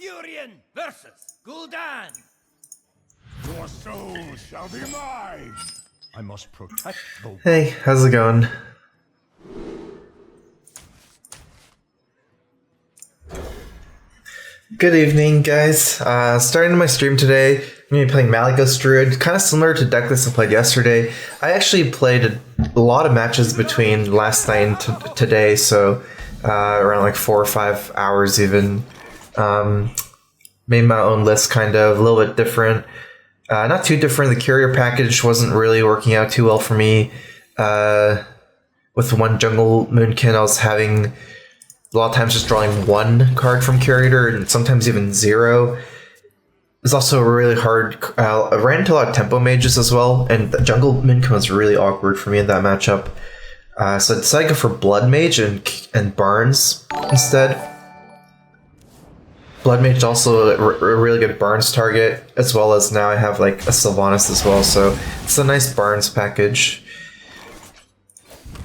Furion versus Gul'dan. Your soul shall be mine. I must protect the... Hey, how's it going? Good evening, guys. Starting my stream today, I'm going to be playing Malygos Druid, kind of similar to deck list I played yesterday. I actually played a lot of matches between last night and today, so around like 4 or 5 hours even. Made my own list, kind of, a little bit different. Not too different. The carrier package wasn't really working out too well for me. With one jungle Moonkin, I was having a lot of times just drawing one card from curator and sometimes even 0. It's also really hard. I ran into a lot of tempo mages as well, and the jungle Moonkin was really awkward for me in that matchup. So I decided to go for Blood Mage and Barnes instead. Blood Mage is also a really good Barnes target, as well as now I have like a Sylvanas as well, so it's a nice Barnes package.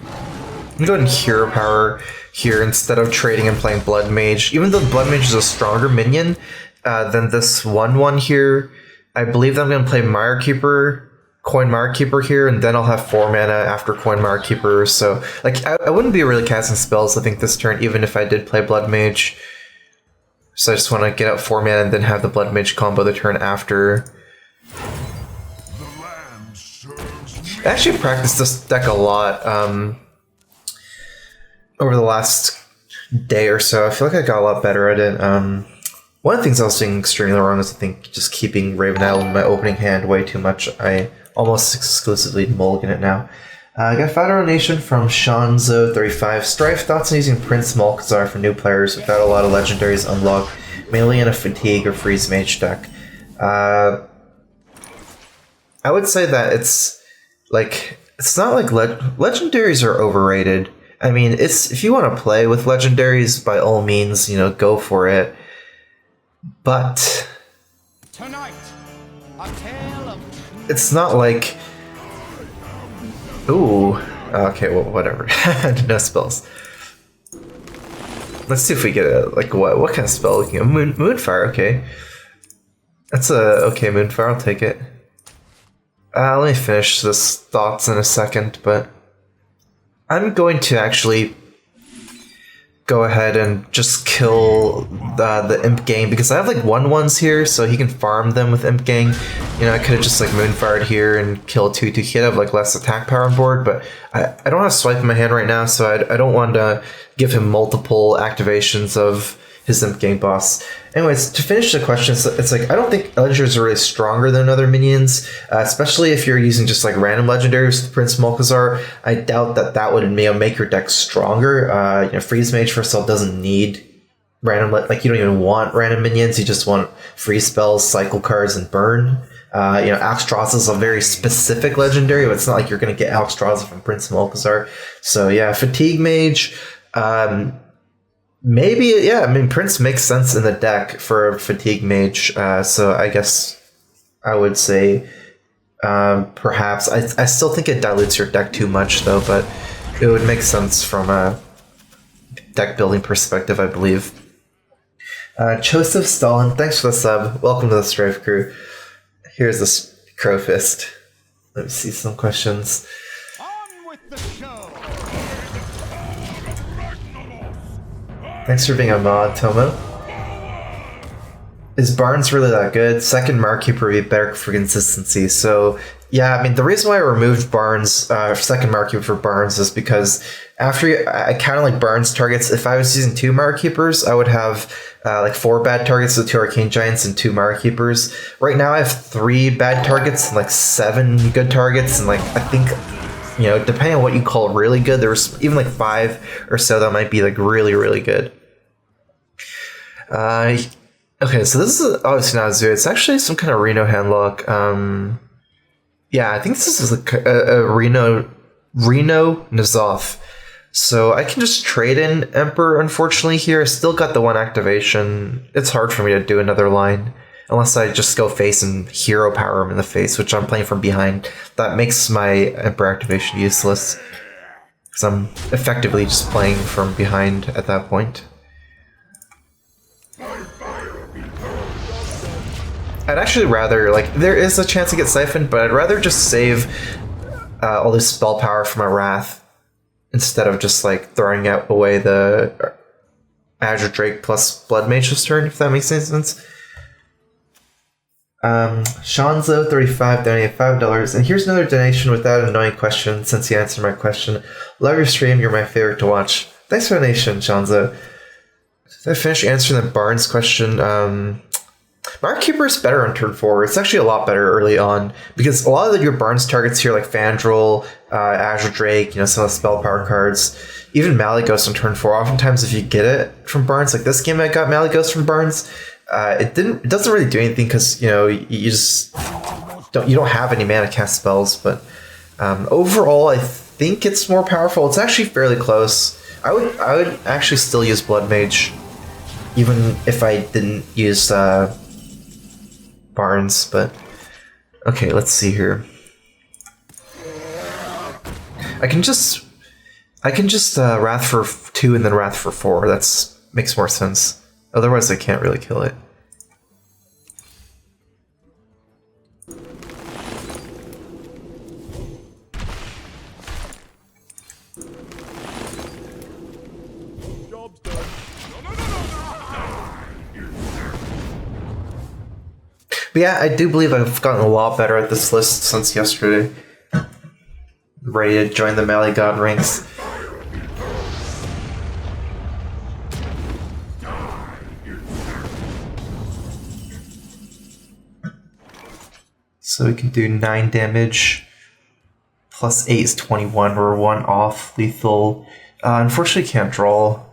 I'm gonna go ahead and Hero Power here instead of trading and playing Blood Mage. Even though Blood Mage is a stronger minion than this 1/1 here, I believe that I'm gonna play Coin Mire Keeper here, and then I'll have 4 mana after Coin Mire Keeper, so like I wouldn't be really casting spells I think this turn, even if I did play Blood Mage. So I just want to get out 4 mana and then have the Blood Mage combo the turn after. I actually practiced this deck a lot over the last day or so. I feel like I got a lot better at it. One of the things I was doing extremely wrong is I think just keeping Raven Isle in my opening hand way too much. I almost exclusively mulligan it now. I got a donation from Shanzo35. Strife thoughts on using Prince Malygos for new players without a lot of legendaries unlocked, mainly in a Fatigue or Freeze Mage deck. I would say that it's not like legendaries are overrated. I mean, if you want to play with legendaries, by all means, go for it. But Tonight, a tale of... it's not like... Ooh, okay, well, whatever. No spells. Let's see if we get what kind of spell we can get. Moonfire, okay. That's a okay Moonfire, I'll take it. Let me finish this thoughts in a second, but I'm going to actually go ahead and just kill the Imp Gang, because I have like 1/1s here, so he can farm them with Imp Gang. I could have just like Moonfired here and killed 2/2. He'd have like less attack power on board, but I don't have Swipe in my hand right now, so I don't want to give him multiple activations of his Imp Gang boss. Anyways, to finish the question, it's like I don't think legendaries are really stronger than other minions, especially if you're using just like random legendaries with Prince Malygos. I doubt that would make your deck stronger. Freeze Mage first of all doesn't need random, like you don't even want random minions. You just want free spells, cycle cards, and burn. Alexstrasza is a very specific legendary, but it's not like you're going to get Alexstrasza from Prince Malygos. So yeah, Fatigue Mage. Maybe, yeah, I mean, Prince makes sense in the deck for Fatigue Mage, so I guess I would say perhaps. I still think it dilutes your deck too much, though, but it would make sense from a deck building perspective, I believe. Joseph Stalin, thanks for the sub. Welcome to the StrifeCro. Here's this Crow Fist. Let me see some questions. On with the show! Thanks for being a mod, Tomo. Is Barnes really that good? Second Markkeeper would be better for consistency. So, yeah, I mean, the reason why I removed Barnes, second Markkeeper for Barnes, is because after I kind of like Barnes targets. If I was using 2 Markkeepers, I would have like 4 bad targets with 2 Arcane Giants and 2 Markkeepers. Right now I have 3 bad targets and like 7 good targets, and like I think, depending on what you call really good, there's even like 5 or so that might be like really, really good. Okay, so this is obviously not Zoo. It's actually some kind of Reno handlock. Yeah, I think this is like a Reno N'Zoth. So I can just trade in Emperor, unfortunately, here. I still got the 1 activation. It's hard for me to do another line, unless I just go face and Hero Power him in the face, which I'm playing from behind. That makes my Emperor activation useless, because I'm effectively just playing from behind at that point. I'd actually rather, like, there is a chance to get siphoned, but I'd rather just save all this spell power for my Wrath instead of just, like, throwing away the Azure Drake plus Blood Mage's turn, if that makes any sense. Shanzo 35 donated $5, and here's another donation without an annoying question since you answered my question. Love your stream, you're my favorite to watch. Thanks for the donation, Shanzo. Did I finish answering the Barnes question? Markkeeper is better on turn 4. It's actually a lot better early on because a lot of your Barnes targets here, like Fandral, Azure Drake, you know, some of the spell power cards, even Malygos on turn 4. Oftentimes, if you get it from Barnes, like this game, I got Malygos from Barnes. It doesn't really do anything because, you know, you just don't have any mana cast spells. But overall, I think it's more powerful. It's actually fairly close. I would actually still use Blood Mage, even if I didn't use Barnes. But okay, let's see here. I can just Wrath for 2 and then Wrath for 4. That's makes more sense. Otherwise, I can't really kill it. Job's done. But yeah, I do believe I've gotten a lot better at this list since yesterday. Ready to join the Malygos ranks. So we can do 9 damage, plus 8 is 21, we're 1 off lethal. Unfortunately can't draw.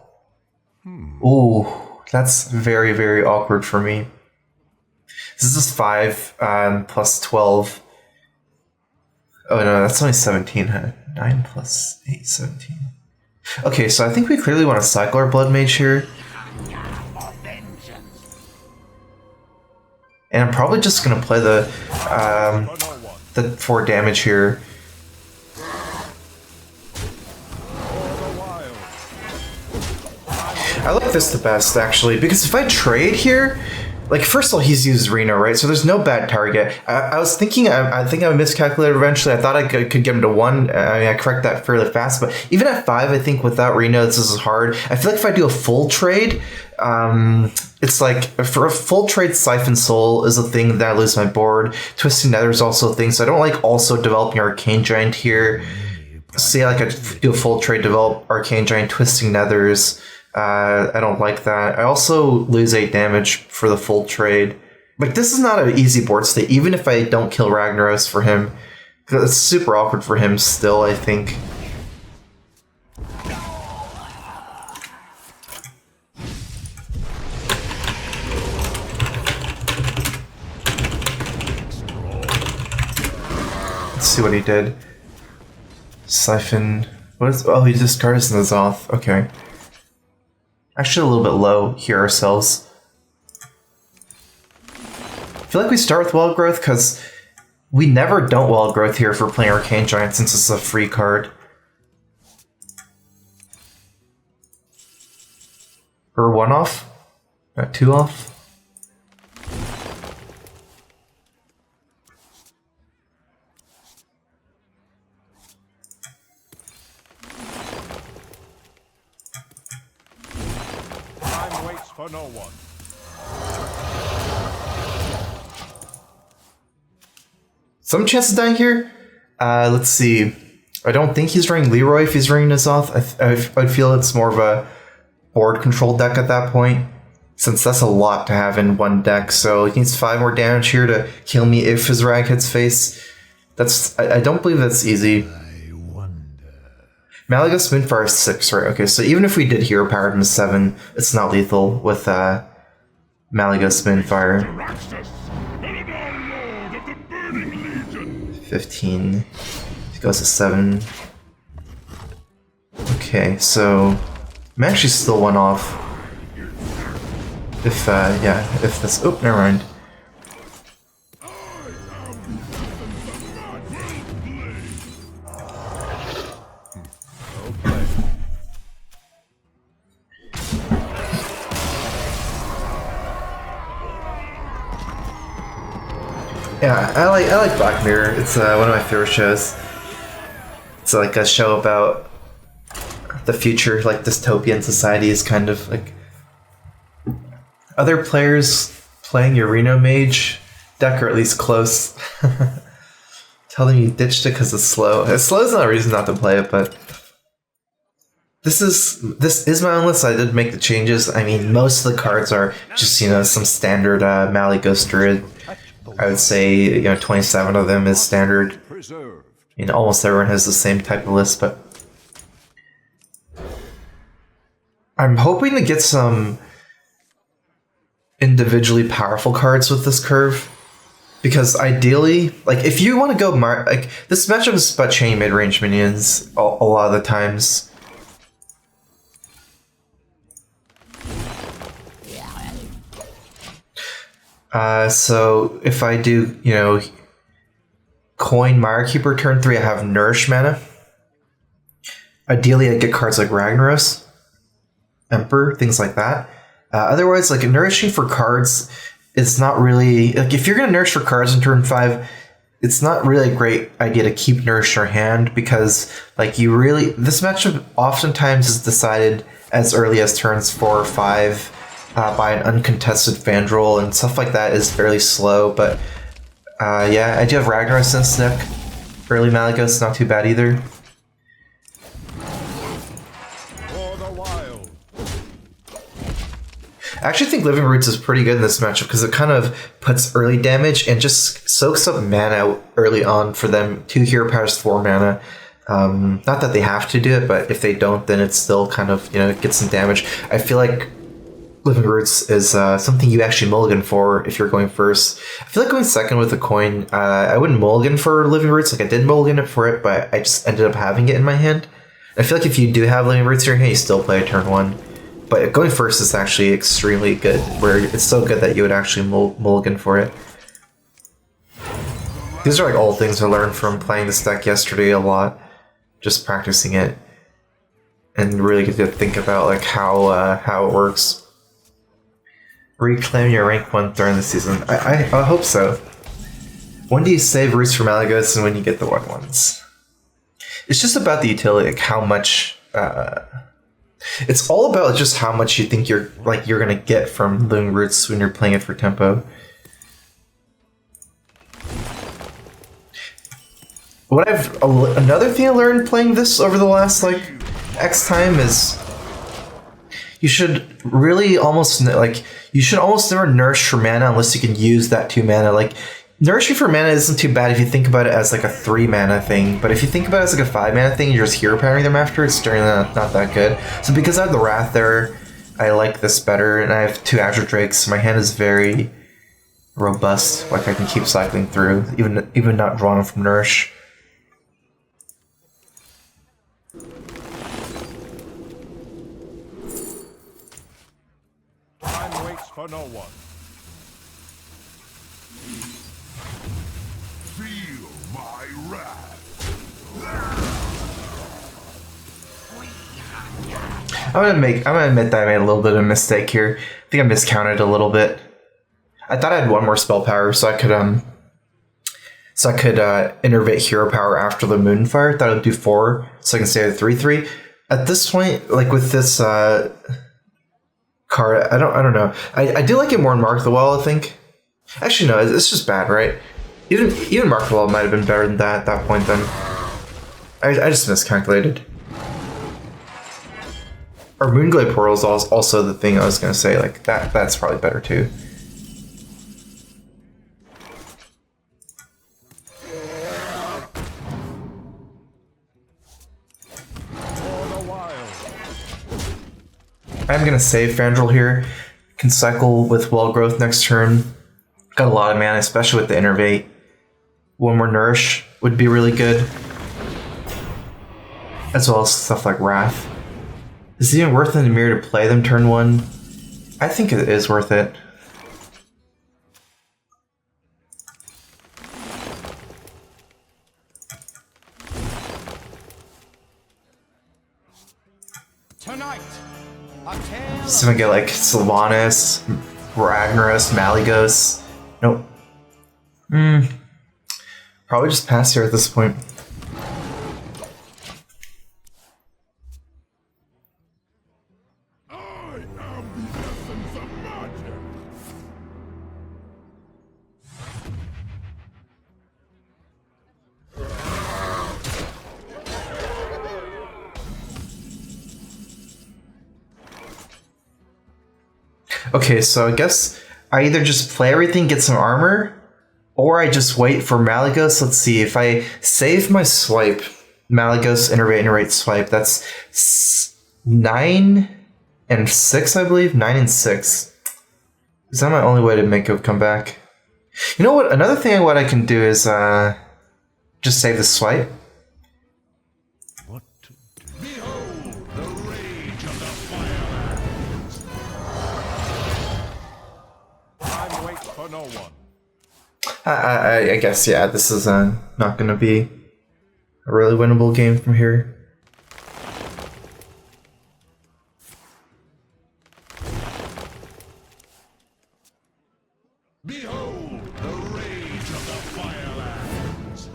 Ooh, that's very, very awkward for me. This is 5 plus 12. Oh no, that's only 17. 9 plus 8, 17. Okay, so I think we clearly want to cycle our Blood Mage here. And I'm probably just gonna play the 4 damage here. I like this the best actually, because if I trade here, like first of all he's used Reno, right? So there's no bad target. I was thinking, I think I miscalculated eventually. I thought I could get him to 1. I mean, I correct that fairly fast, but even at 5, I think without Reno, this is hard. I feel like if I do a full trade, it's like for a full trade, Siphon Soul is a thing that I lose my board. Twisting Nether is also a thing, so I don't like also developing Arcane Giant here. Say like I do a full trade, develop Arcane Giant, Twisting Nethers. I don't like that. I also lose 8 damage for the full trade. Like this is not an easy board state, even if I don't kill Ragnaros for him. It's super awkward for him still, I think. Let's see what he did. Siphon. What is? Oh, he discarded the Zoth. Okay. Actually, a little bit low here ourselves. I feel like we start with Wild Growth because we never don't Wild Growth here if we're playing Arcane Giant since it's a free card. Or 1 off? 2 off? For no one. Some chance of dying here? Let's see. I don't think he's running Leroy if he's running N'Zoth. I feel it's more of a board control deck at that point, since that's a lot to have in one deck. So he needs 5 more damage here to kill me if his Rag hits face. I don't believe that's easy. Malygos Moonfire is 6, right? Okay, so even if we did Hero Power him to 7, it's not lethal with Malygos Moonfire. 15. He goes to 7. Okay, so I'm actually still 1 off. If if this. Oh, never mind. Yeah, I like Black Mirror. It's one of my favorite shows. It's like a show about the future, like dystopian societies, kind of like other players playing your Reno Mage deck, or at least close. Tell them you ditched it because it's slow. Slow is not a reason not to play it, but this is my own list. I did make the changes. I mean, most of the cards are just, you know, some standard Malygos Druid. I would say, you know, 27 of them is standard. You know, almost everyone has the same type of list, but I'm hoping to get some individually powerful cards with this curve. Because ideally, like, if you want to go like, this matchup is about chaining mid-range minions a lot of the times. So if I do, you know, coin Mirekeeper turn 3, I have Nourish mana. Ideally, I get cards like Ragnaros, Emperor, things like that. Otherwise, like, nourishing for cards, it's not really, like, if you're going to nourish for cards in turn 5, it's not really a great idea to keep nourish in your hand, because, like, you really, this matchup oftentimes is decided as early as turns 4 or 5 by an uncontested Fandral, and stuff like that is fairly slow, but yeah, I do have Ragnaros in this deck. Early Malygos, not too bad either. I actually think Living Roots is pretty good in this matchup because it kind of puts early damage and just soaks up mana early on for them. 2 hero powers, 4 mana. Not that they have to do it, but if they don't, then it's still kind of, you know, get some damage. I feel like Living Roots is something you actually mulligan for if you're going first. I feel like going second with a coin, I wouldn't mulligan for Living Roots. Like, I did mulligan it for it, but I just ended up having it in my hand. I feel like if you do have Living Roots in your hand, you still play a turn 1. But going first is actually extremely good, where it's so good that you would actually mulligan for it. These are like all things I learned from playing this deck yesterday a lot, just practicing it, and really get to think about like how it works. Reclaim your rank 1 during the season. I hope so. When do you save Roots for Malygos and when you get the 1/1s? It's just about the utility, like how much. It's all about just how much you think you're gonna get from Living Roots when you're playing it for tempo. Another thing I learned playing this over the last like X time is you should really almost never nourish for mana unless you can use that 2 mana. Like, nourishing for mana isn't too bad if you think about it as like a 3 mana thing, but if you think about it as like a 5 mana thing, you're just hero powering them after, it's generally not that good. So because I have the Wrath there, I like this better, and I have 2 Azure Drakes, so my hand is very robust, like I can keep cycling through, even not drawing from Nourish. Time waits for no one. Feel my wrath. I'm gonna admit that I made a little bit of a mistake here. I think I miscounted a little bit. I thought I had 1 more spell power, so I could innervate hero power after the Moonfire. I thought it would do 4, so I can save the 3/3. At this point, like with this card, I don't know. I do like it more in Mark the Well, I think. Actually, no, it's just bad, right? Even Mark the Well might have been better than that at that point. Then I just miscalculated. Or Moonglade Portal is also the thing I was gonna say. Like that's probably better too. I'm gonna save Fandral here. Can cycle with Well Growth next turn. Got a lot of mana, especially with the Innervate. 1 more Nourish would be really good. As well as stuff like Wrath. Is it even worth it in the mirror to play them turn 1? I think it is worth it. Tonight, a tale So I'm gonna get like Sylvanas, Ragnaros, Malygos. Nope. Probably just pass here at this point. I am the essence of magic. Okay, so I guess I either just play everything, get some armor, or I just wait for Malygos. Let's see, if I save my swipe, Malygos, iterate, swipe, that's 9 and 6, I believe? 9 and 6. Is that my only way to make it come back? You know what, another thing what I can do is just save the swipe. What to do? Behold the rage of the firelands. Time waits for no one. I guess, yeah, this is not going to be a really winnable game from here. Behold the rage of the firelands.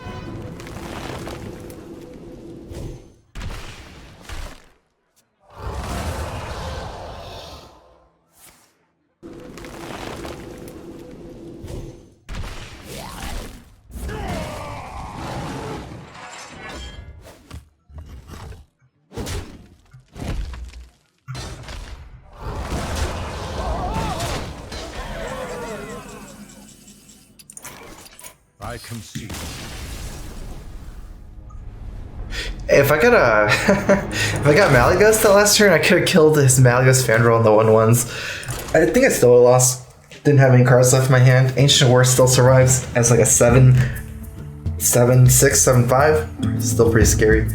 I concede. If I got if I got Malygos that last turn, I could have killed his Malygos Fandral on the 1/1s. I think I still would have lost. Didn't have any cards left in my hand. Ancient War still survives as like a 7/6, 7/5. Still pretty scary.